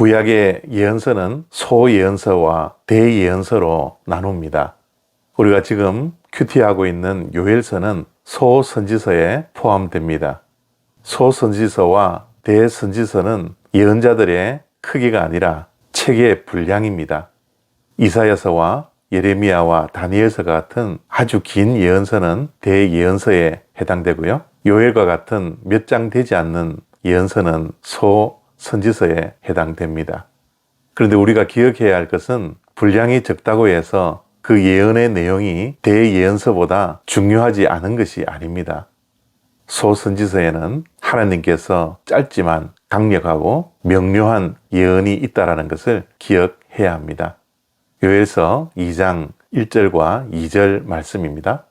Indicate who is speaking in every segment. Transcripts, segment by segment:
Speaker 1: 구약의 예언서는 소예언서와 대예언서로 나눕니다. 우리가 지금 큐티하고 있는 요엘서는 소선지서에 포함됩니다. 소선지서와 대선지서는 예언자들의 크기가 아니라 책의 분량입니다. 이사야서와 예레미야와 다니엘서 같은 아주 긴 예언서는 대예언서에 해당되고요. 요엘과 같은 몇 장 되지 않는 예언서는 소선지서에 해당됩니다. 그런데 우리가 기억해야 할 것은 분량이 적다고 해서 그 예언의 내용이 대예언서보다 중요하지 않은 것이 아닙니다. 소선지서에는 하나님께서 짧지만 강력하고 명료한 예언이 있다는 것을 기억해야 합니다. 요엘서 2장 1절과 2절 말씀입니다.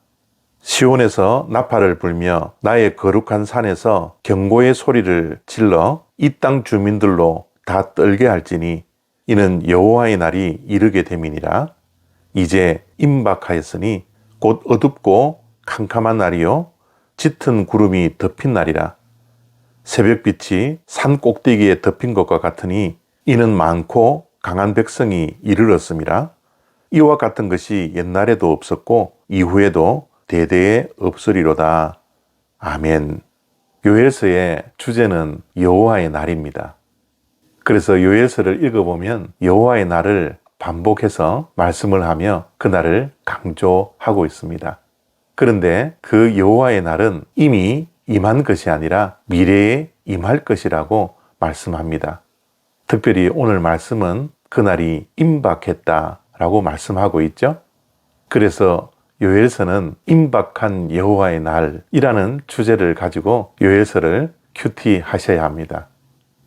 Speaker 1: 시온에서 나팔을 불며 나의 거룩한 산에서 경고의 소리를 질러 이 땅 주민들로 다 떨게 할지니 이는 여호와의 날이 이르게 됨이니라. 이제 임박하였으니 곧 어둡고 캄캄한 날이요 짙은 구름이 덮인 날이라. 새벽빛이 산 꼭대기에 덮인 것과 같으니 이는 많고 강한 백성이 이르렀음이라. 이와 같은 것이 옛날에도 없었고 이후에도 대대에 없으리로다. 아멘. 요엘서의 주제는 여호와의 날입니다. 그래서 요엘서를 읽어보면 여호와의 날을 반복해서 말씀을 하며 그 날을 강조하고 있습니다. 그런데 그 여호와의 날은 이미 임한 것이 아니라 미래에 임할 것이라고 말씀합니다. 특별히 오늘 말씀은 그날이 임박했다라고 말씀하고 있죠. 그래서 요엘서는 임박한 여호와의 날이라는 주제를 가지고 요엘서를 큐티하셔야 합니다.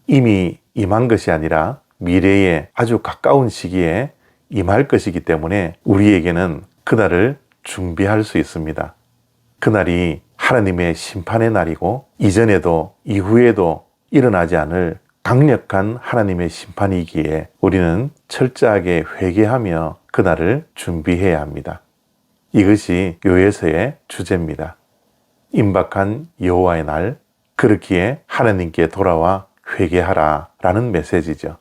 Speaker 1: 이미 임한 것이 아니라 미래에 아주 가까운 시기에 임할 것이기 때문에 우리에게는 그날을 준비할 수 있습니다. 그날이 하나님의 심판의 날이고 이전에도 이후에도 일어나지 않을 강력한 하나님의 심판이기에 우리는 철저하게 회개하며 그날을 준비해야 합니다. 이것이 요엘서의 주제입니다. 임박한 여호와의 날, 그렇기에 하나님께 돌아와 회개하라 라는 메시지죠.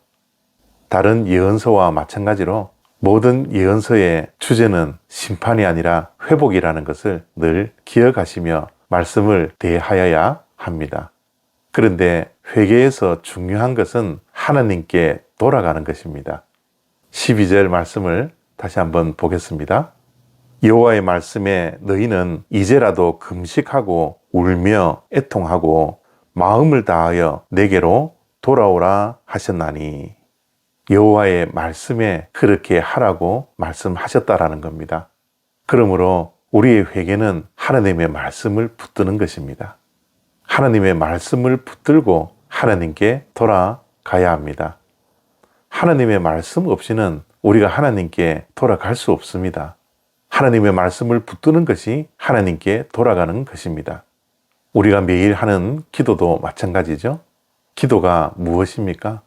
Speaker 1: 다른 예언서와 마찬가지로 모든 예언서의 주제는 심판이 아니라 회복이라는 것을 늘 기억하시며 말씀을 대하여야 합니다. 그런데 회개에서 중요한 것은 하나님께 돌아가는 것입니다. 12절 말씀을 다시 한번 보겠습니다. 여호와의 말씀에 너희는 이제라도 금식하고 울며 애통하고 마음을 다하여 내게로 돌아오라 하셨나니. 여호와의 말씀에 그렇게 하라고 말씀하셨다라는 겁니다. 그러므로 우리의 회개는 하나님의 말씀을 붙드는 것입니다. 하나님의 말씀을 붙들고 하나님께 돌아가야 합니다. 하나님의 말씀 없이는 우리가 하나님께 돌아갈 수 없습니다. 하나님의 말씀을 붙드는 것이 하나님께 돌아가는 것입니다. 우리가 매일 하는 기도도 마찬가지죠. 기도가 무엇입니까?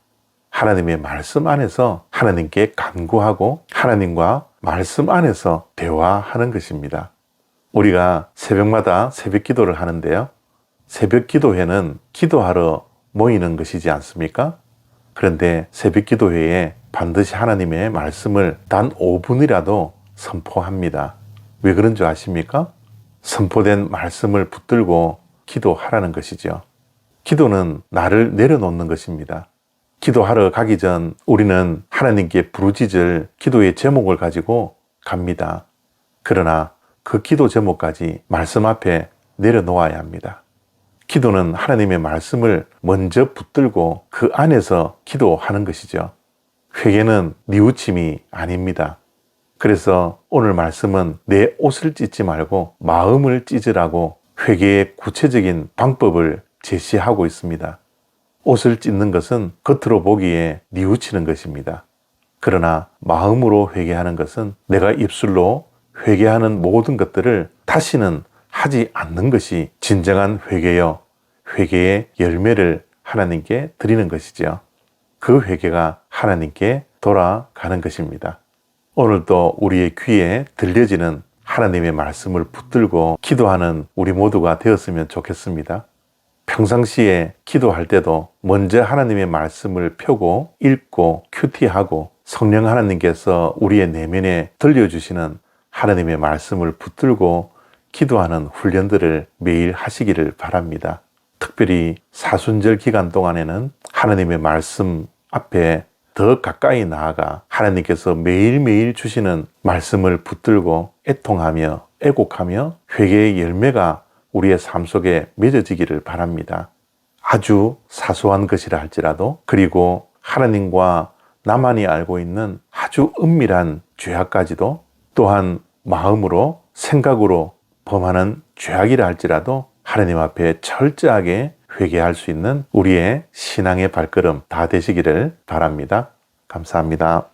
Speaker 1: 하나님의 말씀 안에서 하나님께 간구하고 하나님과 말씀 안에서 대화하는 것입니다. 우리가 새벽마다 새벽 기도를 하는데요. 새벽 기도회는 기도하러 모이는 것이지 않습니까? 그런데 새벽 기도회에 반드시 하나님의 말씀을 단 5분이라도 선포합니다. 왜 그런 줄 아십니까? 선포된 말씀을 붙들고 기도하라는 것이죠. 기도는 나를 내려놓는 것입니다. 기도하러 가기 전 우리는 하나님께 부르짖을 기도의 제목을 가지고 갑니다. 그러나 그 기도 제목까지 말씀 앞에 내려놓아야 합니다. 기도는 하나님의 말씀을 먼저 붙들고 그 안에서 기도하는 것이죠. 회개는 뉘우침이 아닙니다. 그래서 오늘 말씀은 내 옷을 찢지 말고 마음을 찢으라고 회개의 구체적인 방법을 제시하고 있습니다. 옷을 찢는 것은 겉으로 보기에 뉘우치는 것입니다. 그러나 마음으로 회개하는 것은 내가 입술로 회개하는 모든 것들을 다시는 하지 않는 것이 진정한 회개요, 회개의 열매를 하나님께 드리는 것이죠. 그 회개가 하나님께 돌아가는 것입니다. 오늘도 우리의 귀에 들려지는 하나님의 말씀을 붙들고 기도하는 우리 모두가 되었으면 좋겠습니다. 평상시에 기도할 때도 먼저 하나님의 말씀을 펴고 읽고 큐티하고 성령 하나님께서 우리의 내면에 들려주시는 하나님의 말씀을 붙들고 기도하는 훈련들을 매일 하시기를 바랍니다. 특별히 사순절 기간 동안에는 하나님의 말씀 앞에 더 가까이 나아가 하나님께서 매일매일 주시는 말씀을 붙들고 애통하며 애곡하며 회개의 열매가 우리의 삶 속에 맺어지기를 바랍니다. 아주 사소한 것이라 할지라도, 그리고 하나님과 나만이 알고 있는 아주 은밀한 죄악까지도, 또한 마음으로 생각으로 범하는 죄악이라 할지라도 하나님 앞에 철저하게 회개할 수 있는 우리의 신앙의 발걸음 다 되시기를 바랍니다. 감사합니다.